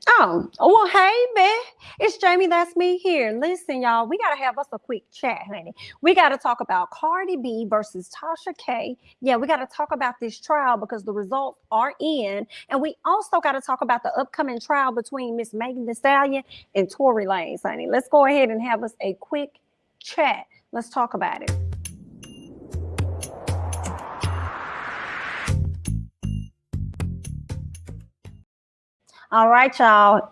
Oh, well, hey, man. It's Jamie. That's me here. Listen, y'all, we got to have us a quick chat, honey. We got to talk about Cardi B versus Tasha K. Yeah, we got to talk about this trial because the results are in. And we also got to talk about the upcoming trial between Miss Megan Thee Stallion and Tory Lanez, honey. Let's go ahead and have us a quick chat. Let's talk about it. All right, y'all.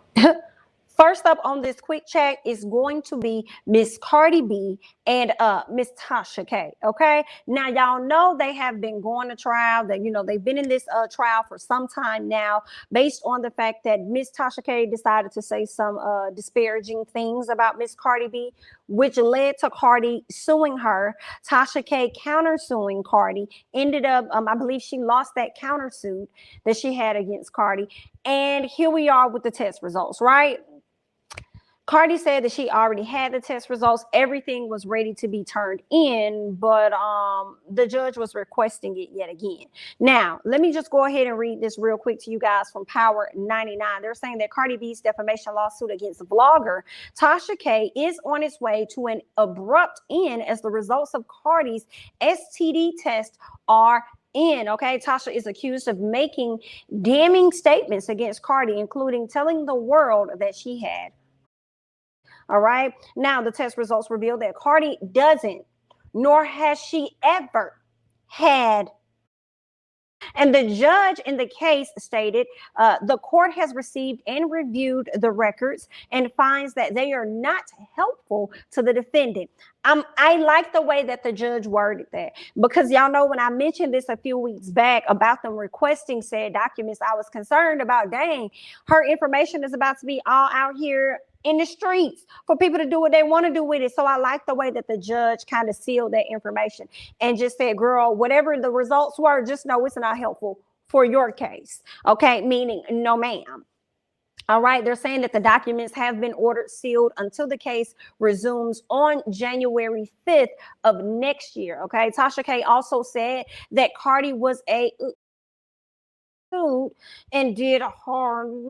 First up on this quick chat is going to be Miss Cardi B and Miss Tasha K. Okay, now y'all know they have been going to trial. That they've been in this trial for some time now, based on the fact that Miss Tasha K decided to say some disparaging things about Miss Cardi B, which led to Cardi suing her. Tasha K countersuing Cardi. Ended up, I believe she lost that countersuit that she had against Cardi. And here we are with the test results, right? Cardi said that she already had the test results. Everything was ready to be turned in, but the judge was requesting it yet again. Now, let me just go ahead and read this real quick to you guys from Power 99. They're saying that Cardi B's defamation lawsuit against the vlogger Tasha K is on its way to an abrupt end as the results of Cardi's STD test are in. Okay, Tasha is accused of making damning statements against Cardi, including telling the world that she had. All right. Now, the test results reveal that Cardi doesn't, nor has she ever had. And the judge in the case stated the court has received and reviewed the records and finds that they are not helpful to the defendant. I like the way that the judge worded that, because y'all know when I mentioned this a few weeks back about them requesting said documents, I was concerned about, dang, her information is about to be all out here in the streets for people to do what they want to do with it. So I like the way that the judge kind of sealed that information and just said, girl, whatever the results were, just know it's not helpful for your case. Okay, meaning no, ma'am. All right, they're saying that the documents have been ordered sealed until the case resumes on January 5th of next year. Okay, Tasha K also said that Cardi was a and did harm.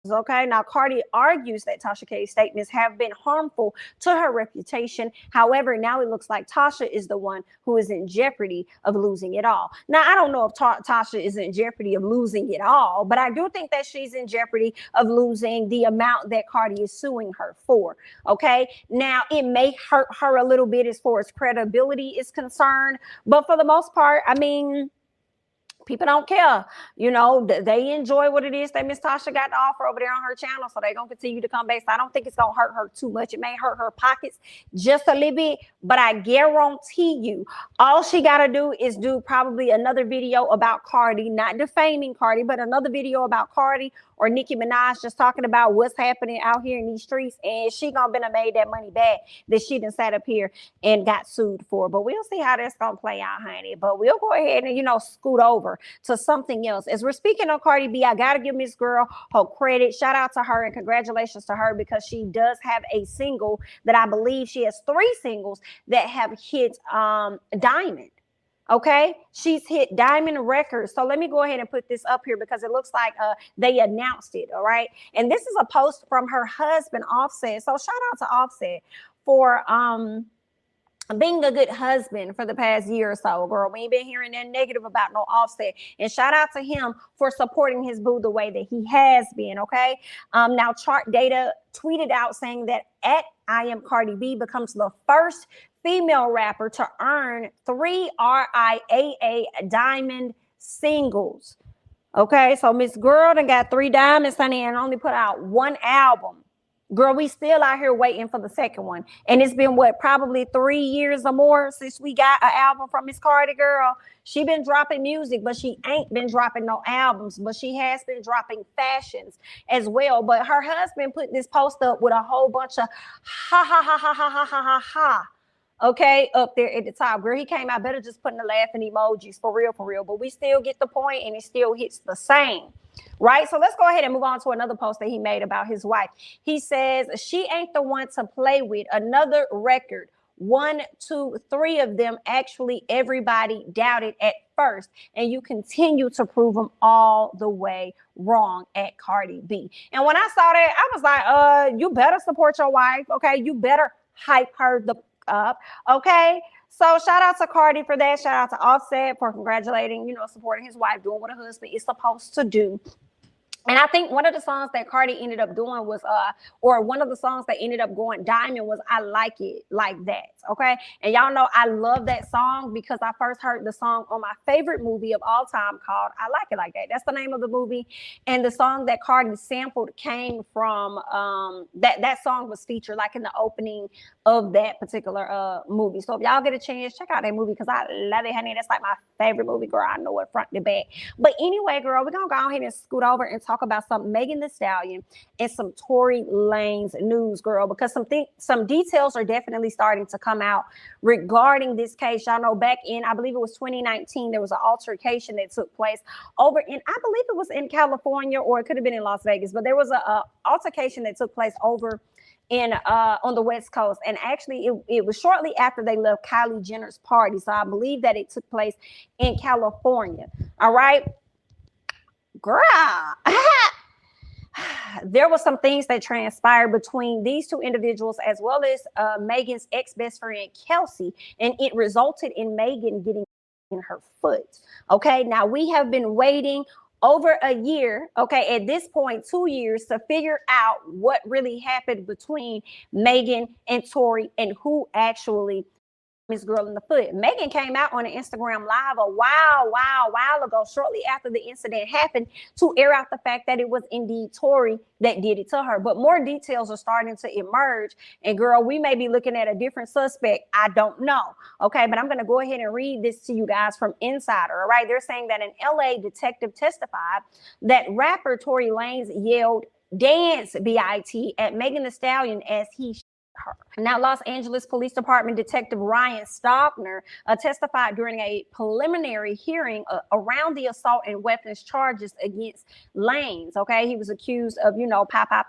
Okay, now Cardi argues that Tasha K's statements have been harmful to her reputation. However, now it looks like Tasha is the one who is in jeopardy of losing it all. Now, I don't know if Tasha is in jeopardy of losing it all, but I do think that she's in jeopardy of losing the amount that Cardi is suing her for. Okay, now it may hurt her a little bit as far as credibility is concerned, but for the most part, I mean, people don't care. They enjoy what it is that Miss Tasha got to offer over there on her channel, so they're going to continue to come back. So I don't think it's going to hurt her too much. It may hurt her pockets just a little bit, but I guarantee you, all she got to do is do probably another video about Cardi, not defaming Cardi, but another video about Cardi or Nicki Minaj just talking about what's happening out here in these streets, and she gonna been made that money back that she done sat up here and got sued for. But we'll see how that's gonna play out, honey. But we'll go ahead and scoot over to something else. As we're speaking on Cardi B, I gotta give Miss Girl her credit. Shout out to her and congratulations to her, because she does have a single that I believe she has 3 singles that have hit diamond. Okay, she's hit diamond records. So let me go ahead and put this up here because it looks like they announced it. All right, and this is a post from her husband Offset. So shout out to Offset for being a good husband for the past year or so, girl. We ain't been hearing that negative about no Offset. And shout out to him for supporting his boo the way that he has been, okay? Now, Chart Data tweeted out saying that at I Am Cardi B becomes the first female rapper to earn 3 RIAA diamond singles. Okay, so Miss Girl done got 3 diamonds, honey, and only put out 1 album. Girl, we still out here waiting for the second one. And it's been, what, probably 3 years or more since we got an album from Miss Cardi, girl. She been dropping music, but she ain't been dropping no albums. But she has been dropping fashions as well. But her husband put this post up with a whole bunch of ha, ha, ha, ha, ha, ha, ha, ha, ha. Okay, up there at the top. Girl, he came out better just putting the laughing emojis, for real, for real. But we still get the point, and it still hits the same. Right, so let's go ahead and move on to another post that he made about his wife. He says, she ain't the one to play with. Another record, 1, 2, 3 of them. Actually, everybody doubted at first, and you continue to prove them all the way wrong at Cardi B. And when I saw that, I was like, you better support your wife, okay? You better hype her the up, okay? So shout out to Cardi for that. Shout out to Offset for congratulating, supporting his wife, doing what a husband is supposed to do. And I think one of the songs that Cardi ended up doing was, or one of the songs that ended up going diamond was I Like It Like That, okay? And y'all know I love that song because I first heard the song on my favorite movie of all time called I Like It Like That. That's the name of the movie. And the song that Cardi sampled came from, that song was featured like in the opening of that particular movie. So if y'all get a chance, check out that movie because I love it, honey. That's like my favorite movie, girl. I know it front to back. But anyway, girl, we're going to go ahead and scoot over and talk about some Megan Thee Stallion and some Tory Lanez news, girl, because some details are definitely starting to come out regarding this case. Y'all know back in, I believe it was 2019, there was an altercation that took place over in, I believe it was in California, or it could have been in Las Vegas, but there was a altercation that took place over in on the West Coast, and actually it was shortly after they left Kylie Jenner's party, so I believe that it took place in California. All right, girl. There were some things that transpired between these two individuals as well as Megan's ex-best friend Kelsey, and it resulted in Megan getting in her foot. Okay, now we have been waiting over a year, okay, at this point 2 years, to figure out what really happened between Megan and Tory and who actually Miss Girl in the Foot. Megan came out on an Instagram Live a while ago, shortly after the incident happened, to air out the fact that it was indeed Tory that did it to her. But more details are starting to emerge. And girl, we may be looking at a different suspect. I don't know. Okay, but I'm going to go ahead and read this to you guys from Insider. All right, they're saying that an LA detective testified that rapper Tory Lanez yelled "Dance, BIT" at Megan Thee Stallion as he her. Now, Los Angeles Police Department Detective Ryan Stockner testified during a preliminary hearing around the assault and weapons charges against Lanez. Okay, he was accused of,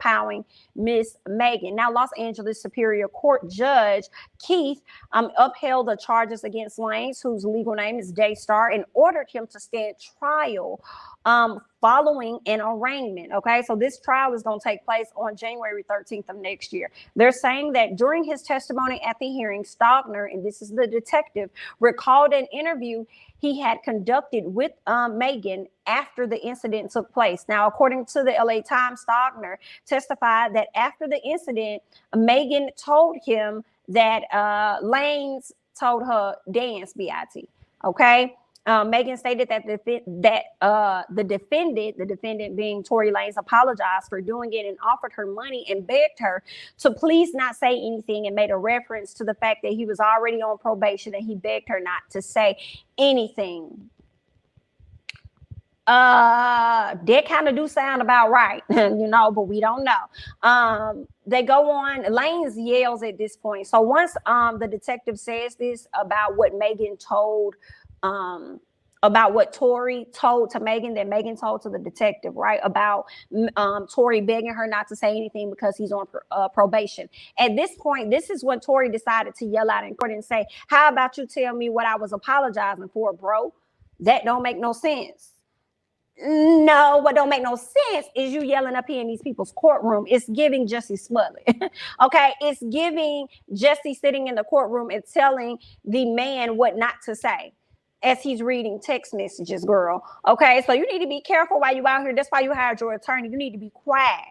powing Miss Megan. Now, Los Angeles Superior Court Judge Keith upheld the charges against Lanez, whose legal name is Daystar, and ordered him to stand trial following an arraignment. Okay, so this trial is going to take place on January 13th of next year. They're saying that during his testimony at the hearing, Stockner, and this is the detective, recalled an interview he had conducted with Megan after the incident took place. Now, according to the LA Times, Stockner testified that after the incident, Megan told him that Lanez told her "Dance, BIT." Okay. Megan stated that the defendant being Tory Lanez, apologized for doing it and offered her money and begged her to please not say anything, and made a reference to the fact that he was already on probation and he begged her not to say anything. That kind of do sound about right, but we don't know. They go on. Lanez yells at this point. So once the detective says this about what Megan told, about what Tory told to Megan, that Megan told to the detective, right? About Tory begging her not to say anything because he's on probation. At this point, this is when Tory decided to yell out in court and say, "How about you tell me what I was apologizing for, bro? That don't make no sense." No, what don't make no sense is you yelling up here in these people's courtroom. It's giving Jussie Smollett. Okay, it's giving Jussie sitting in the courtroom and telling the man what not to say as he's reading text messages, girl. Okay, so you need to be careful while you out here. That's why you hired your attorney. You need to be quiet.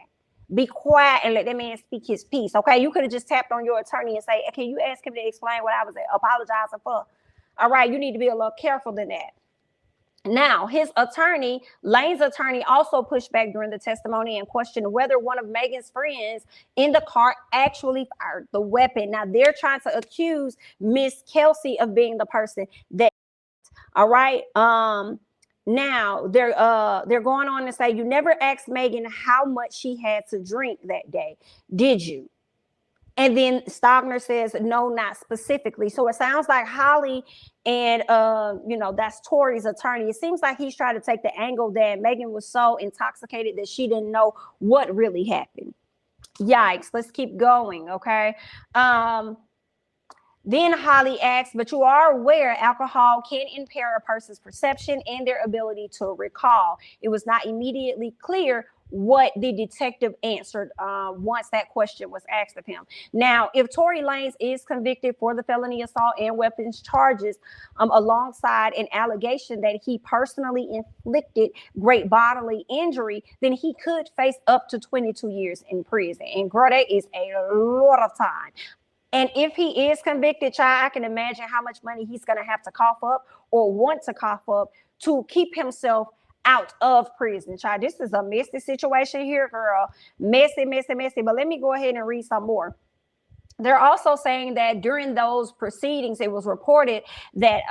Be quiet and let that man speak his piece. Okay, you could have just tapped on your attorney and say, "Can you ask him to explain what I was apologizing for?" All right, you need to be a little careful than that. Now, his attorney, Lane's attorney, also pushed back during the testimony and questioned whether one of Megan's friends in the car actually fired the weapon. Now, they're trying to accuse Miss Kelsey of being the person that. All right. Now they're going on to say, "You never asked Megan how much she had to drink that day, did you?" And then Stockner says, "No, not specifically." So it sounds like Holly and, that's Tory's attorney. It seems like he's trying to take the angle that Megan was so intoxicated that she didn't know what really happened. Yikes. Let's keep going. Okay. Then Holly asks, but you are aware alcohol can impair a person's perception and their ability to recall. It was not immediately clear what the detective answered once that question was asked of him. Now, if Tory Lanez is convicted for the felony assault and weapons charges, alongside an allegation that he personally inflicted great bodily injury, then he could face up to 22 years in prison. And girl, that is a lot of time. And if he is convicted, child, I can imagine how much money he's going to have to cough up or want to cough up to keep himself out of prison, child. This is a messy situation here, girl. Messy, messy, messy. But let me go ahead and read some more. They're also saying that during those proceedings, it was reported that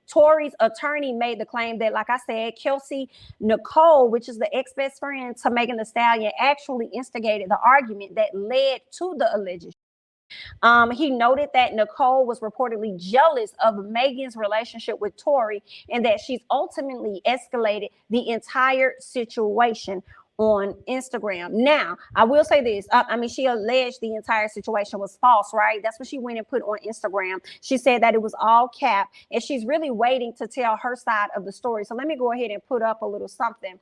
Tory's attorney made the claim that, like I said, Kelsey Nicole, which is the ex-best friend to Megan Thee Stallion, actually instigated the argument that led to the alleged. He noted that Nicole was reportedly jealous of Megan's relationship with Tory and that she's ultimately escalated the entire situation on Instagram. Now, I will say this. She alleged the entire situation was false, right? That's what she went and put on Instagram. She said that it was all cap, and she's really waiting to tell her side of the story. So let me go ahead and put up a little something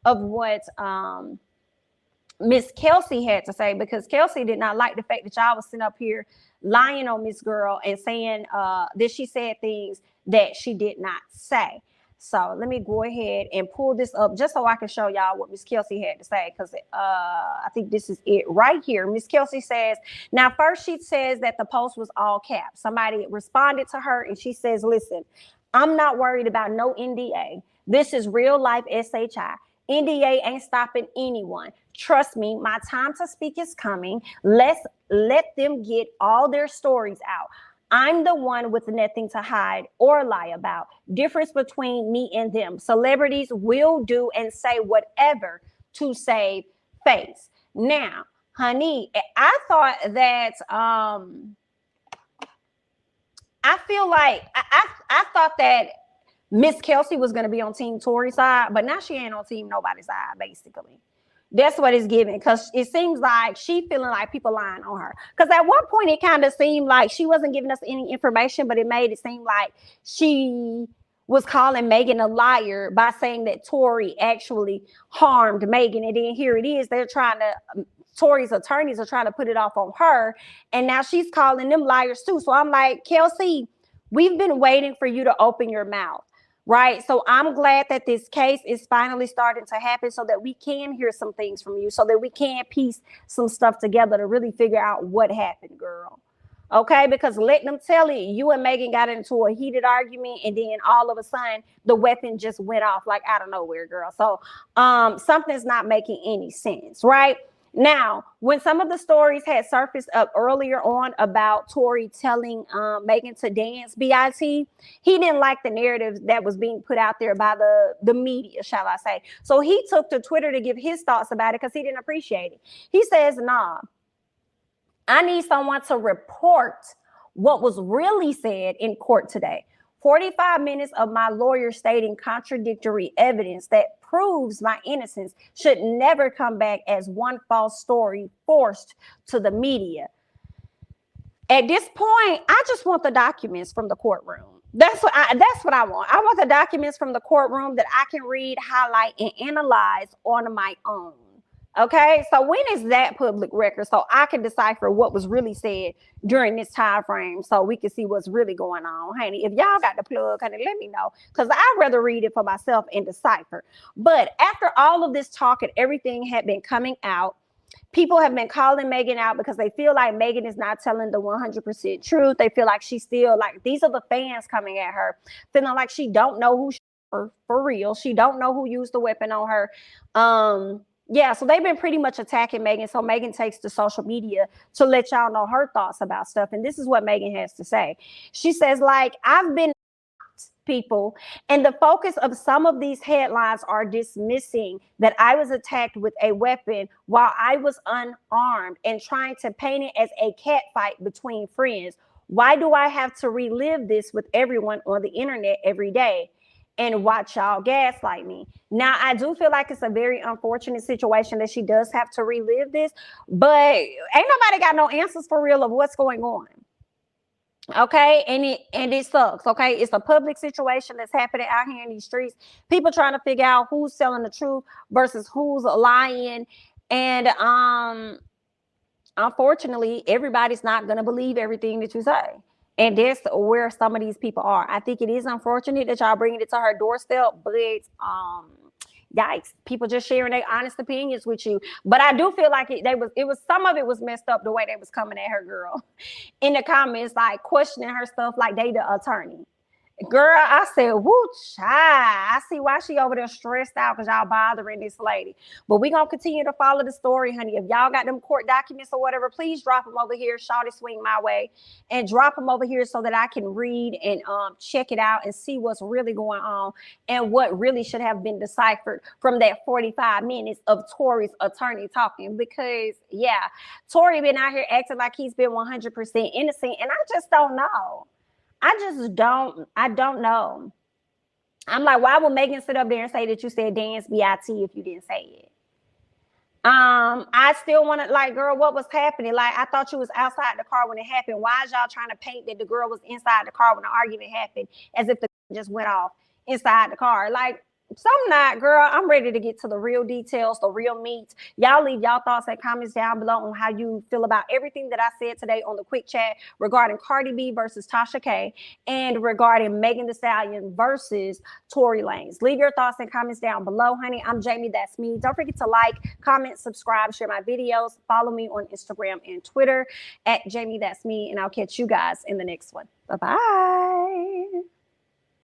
of what Miss Kelsey had to say, because Kelsey did not like the fact that y'all was sitting up here lying on Miss Girl and saying that she said things that she did not say. So let me go ahead and pull this up just so I can show y'all what Miss Kelsey had to say, because I think this is it right here. Miss Kelsey says, now first she says that the post was all caps. Somebody responded to her and she says, listen, I'm not worried about no NDA. This is real life SHI. NDA ain't stopping anyone. Trust me, my time to speak is coming. Let them get all their stories out. I'm the one with nothing to hide or lie about. Difference between me and them. Celebrities will do and say whatever to save face. Now, honey, I thought that I feel like I thought that Miss Kelsey was going to be on Team Tory's side, but now she ain't on Team nobody's side, basically. That's what it's giving, because it seems like she feeling like people lying on her. Because at one point, it kind of seemed like she wasn't giving us any information, but it made it seem like she was calling Megan a liar by saying that Tory actually harmed Megan. And then here it is. They're trying to, Tory's attorneys are trying to put it off on her. And now she's calling them liars too. So I'm like, Kelsey, we've been waiting for you to open your mouth. Right. So I'm glad that this case is finally starting to happen so that we can hear some things from you, so that we can piece some stuff together to really figure out what happened, girl. OK, because let them tell it. You and Megan got into a heated argument, and then all of a sudden the weapon just went off like out of nowhere, girl. So something's not making any sense. Right. Now, when some of the stories had surfaced up earlier on about Tory telling Megan to dance BIT, he didn't like the narrative that was being put out there by the media, shall I say. So he took to Twitter to give his thoughts about it because he didn't appreciate it. He says, nah, I need someone to report what was really said in court today. 45 minutes of my lawyer stating contradictory evidence that proves my innocence should never come back as one false story forced to the media. At this point, I just want the documents from the courtroom. That's what I want. I want the documents from the courtroom that I can read, highlight, and analyze on my own. Okay, so when is that public record so I can decipher what was really said during this time frame, so we can see what's really going on, honey? If y'all got the plug, honey, let me know, because I'd rather read it for myself and decipher. But after all of this talk and everything had been coming out, people have been calling Megan out because they feel like Megan is not telling the 100% truth. They feel like she's still like, these are the fans coming at her, feeling like she don't know who she is for real. She don't know who used the weapon on her. Yeah, so they've been pretty much attacking Megan. So Megan takes to social media to let y'all know her thoughts about stuff. And this is what Megan has to say. She says, like, I've been people, and the focus of some of these headlines are dismissing that I was attacked with a weapon while I was unarmed and trying to paint it as a cat fight between friends. Why do I have to relive this with everyone on the internet every day and watch y'all gaslight me? Now, I do feel like it's a very unfortunate situation that she does have to relive this, but ain't nobody got no answers for real of what's going on. Okay, and it sucks. Okay, it's a public situation that's happening out here in these streets. People trying to figure out who's telling the truth versus who's lying, and unfortunately, everybody's not gonna believe everything that you say. And that's where some of these people are. I think it is unfortunate that y'all bringing it to her doorstep, but yikes, people just sharing their honest opinions with you. But I do feel like it was some of it was messed up the way they was coming at her, girl, in the comments, like questioning her stuff like they the attorney. Girl, I said, woo, child. I see why she over there stressed out because y'all bothering this lady. But we going to continue to follow the story, honey. If y'all got them court documents or whatever, please drop them over here. Shawty swing my way. And drop them over here so that I can read and check it out and see what's really going on and what really should have been deciphered from that 45 minutes of Tory's attorney talking. Because, yeah, Tory been out here acting like he's been 100% innocent. And I just don't know. I don't know. I'm like, why would Megan sit up there and say that you said dance BIT if you didn't say it? I still want to, like, girl, what was happening? Like, I thought you was outside the car when it happened. Why is y'all trying to paint that the girl was inside the car when the argument happened as if the just went off inside the car? Like, some not, girl. I'm ready to get to the real details, the real meat. Y'all leave y'all thoughts and comments down below on how you feel about everything that I said today on the quick chat regarding Cardi B versus Tasha K and regarding Megan Thee Stallion versus Tory Lanez. Leave your thoughts and comments down below, honey. I'm Jamie, that's me. Don't forget to like, comment, subscribe, share my videos. Follow me on Instagram and Twitter at Jamie, that's me. And I'll catch you guys in the next one. Bye-bye.